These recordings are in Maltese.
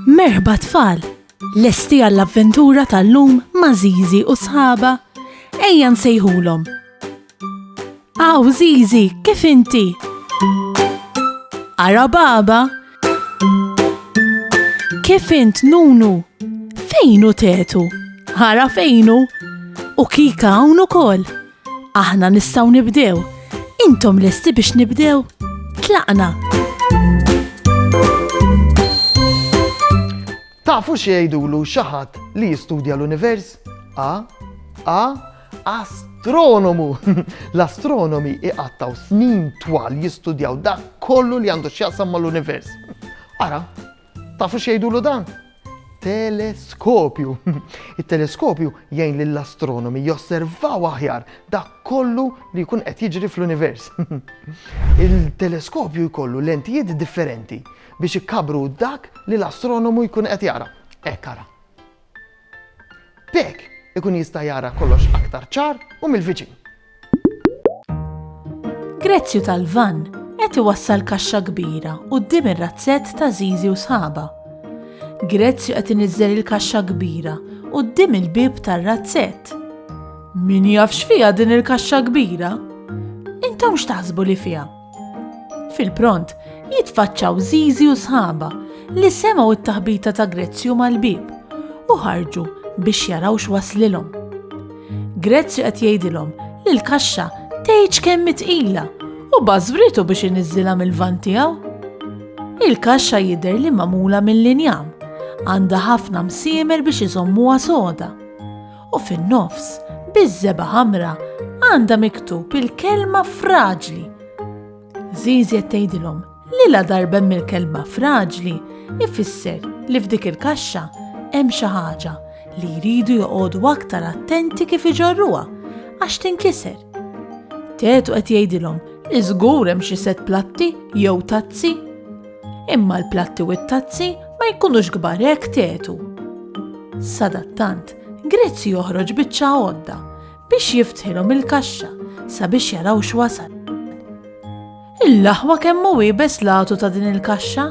Merħba tfal, lesti għall-avventura tal-lum ma' Żiżi u sħaba, ejja nsejħulhom. Aw Żiżi, kif inti? Ara baba? Kif int Nunu? Fejnu tetu? Ara fejnu? U kika hawn ukoll. Aħna nistgħu nibdew. Intom lesti biex nibdew? Tlaqna. Tafu xejdulu xaħat li jistudja l-univers? Astronomu! L-astronomi iqattaw snin twal jistudjaw dak kollu li għandu x'jaqsam mal-univers. Ara, tafu xejdulu dan? Teleskopju. Il-teleskopju jgħin lill-astronomi josservaw aħjar dak kollu li jkun qed jiġri fl-univers. Il-teleskopju jkollu lentijiet differenti biex ikkabru dak li l-astronomu jkun qed jara. Ara. B'hekk ikun jista' jara kollox aktar ċar u mill-viċin. Grezzju tal-van qed iwassal kaxxa kbira quddiem ir-razzett ta' Żiżi u sħaba. Grezzju qed inizzel il-kaxxa kbira quddiem il-bieb tar-razzett. Min jaf x'fiha din il-kaxxa kbira? Intom x'taħsbu li fiha? Fil-pront jitfaċċaw Żiżi u sħaba li semgħu t-taħbita ta' Grezzju mal-bieb u ħarġu biex jaraw x'waslilhom. Grezzju qed jgħidilhom li l-kaxxa tgħid kemm tqila u bażbritu biex iniżżilha mill-van tiegħu. Il-kaxxa jidher li magħmula mill-injam, għandha ħafna msiemer biex iżommuha soda. U fin-nofs, biż-żeba' ħamra, għandha miktub il-kelma fraġli. Żiżi qed tgħidilhom li la darba mill-kelma fraġli ifisser li f'dik il-kaxxa hemm xi ħaġa li jridu joqogħdu aktar attenti kif iġorruha għax tinkiser. Tetu qed jgħidilhom li żgur hemm xi set platti jew tazzi. Imma l-platti u t-tazzi ma jkunux kbar hekk tetu. Sadattant, Grezzju joħroġ biċċa għodda biex jiftħilhom il-kaxxa sabiex jaraw x'wasal. Il-laħwa kemm hu wiebes lagħtu ta' din il-kaxxa?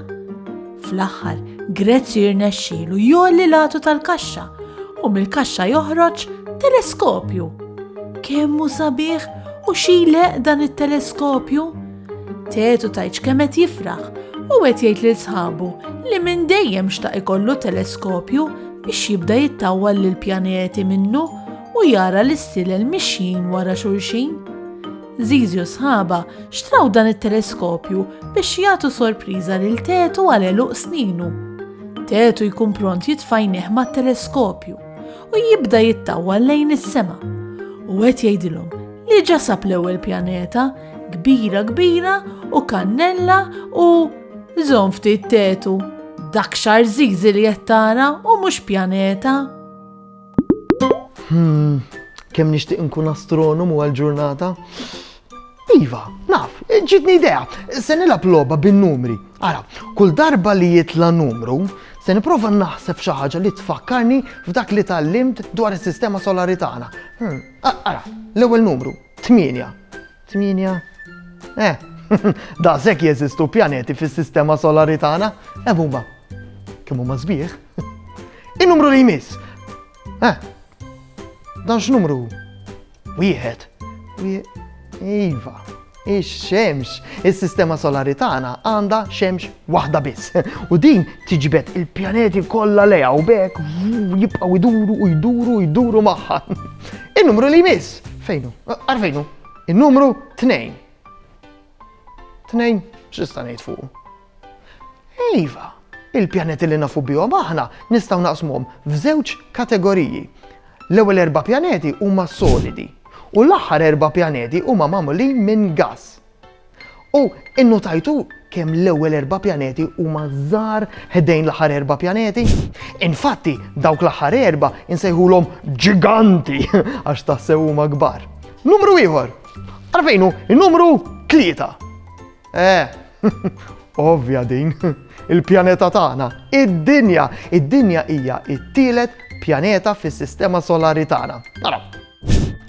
Fl-aħħar, Grezzju jirnexxielu jolli lagħtu tal-kaxxa u mill-kaxxa joħroġ teleskopju. Kemm hu sabiħ u x'ileq dan it-teleskopju? Tetu tgħid kemm qed jifraħ u qed jgħid lil sħabu li minn dejjem xtaq ikollu teleskopju biex jibda jittawwal lill-pjaneti minnu u jara l-istilel mixjin wara xulxin. Żiżi u sħaba xtraw dan it-teleskopju biex jagħtu sorpriża lil Tetu għal eluq sninu. Tetu jkun pront jitfajnih mat-teleskopju u jibda jittawwal lejn is-sema. U qed jgħidilhom li ġasab l-ewwel pjaneta kbira u kannella u żomm ftit Tetu. Dak xar Żiżi li qed tara u mhux pjaneta. Kemm nixtieq nkun astronomu għall-ġurnata? Iva, naf, ġitni idea, se nilab logħba bin-numri. Ara, kull darba li jitla numru, se nipprova naħseb xi ħaġa li tfakkarni f'dak li tallimt dwar is-sistema solari tagħna. Ara, l-ewwel numru, 8. 8? Daqshekk jeżistu pjaneti fis-sistema solari tagħna? Huma. Kemm huma sbieħ? In-numru li jmiss. Dan x'numru? 1. Iva, ix-xemx, is-sistema solari tagħna għandha xemx waħda biss. U din tiġbed il-pjaneti kollha leha u bekk jibqgħu jduru magħha. In-numru li jmiss, fejnu? Għarfejnu? In-numru 2. 2, x'ista' ngħid fuq? Iva, il-pjaneti li nafu bihom aħna nistgħu naqsmuhom f'żewġ kategoriji. L-ewwel 4 pjaneti huma solidi. U l-aħħar 4 pjaneti huma magħmulin minn gass. U innotajtu kemm l-ewwel 4 pjaneti huma żgħar ħdejn l-aħħar 4 pjaneti? Infatti, dawk l-aħħar 4 insejħulhom ġiganti għax tassew huma kbar. Numru ieħor. Għarfejnu, in-numru 3. Ovvja din, il-pjaneta tagħna, id-dinja. Id-dinja hija t-tielet pjaneta fis-sistema solari tagħna. Naraw.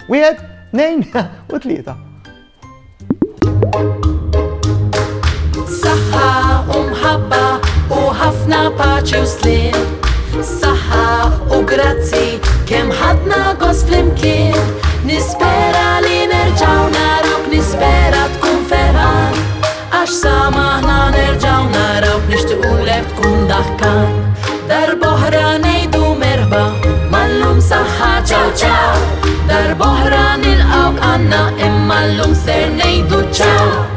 1, 2 u 3. Saħħa u mħabba u ħafna paċi paċi u slim. Saħħa u grazzi kemm ħadna gost flimkien. Nispera li nerġaw narawk, nispera tkun ferħan, għax samaħna nerġaw narawk, nixtiequlek tkun daħkan. Darb'oħra ngħidu merħba, mallum saħħa ċaw ċaw. Darb'oħra nilqawk għandna, imma llum ser ngħidu ċaw.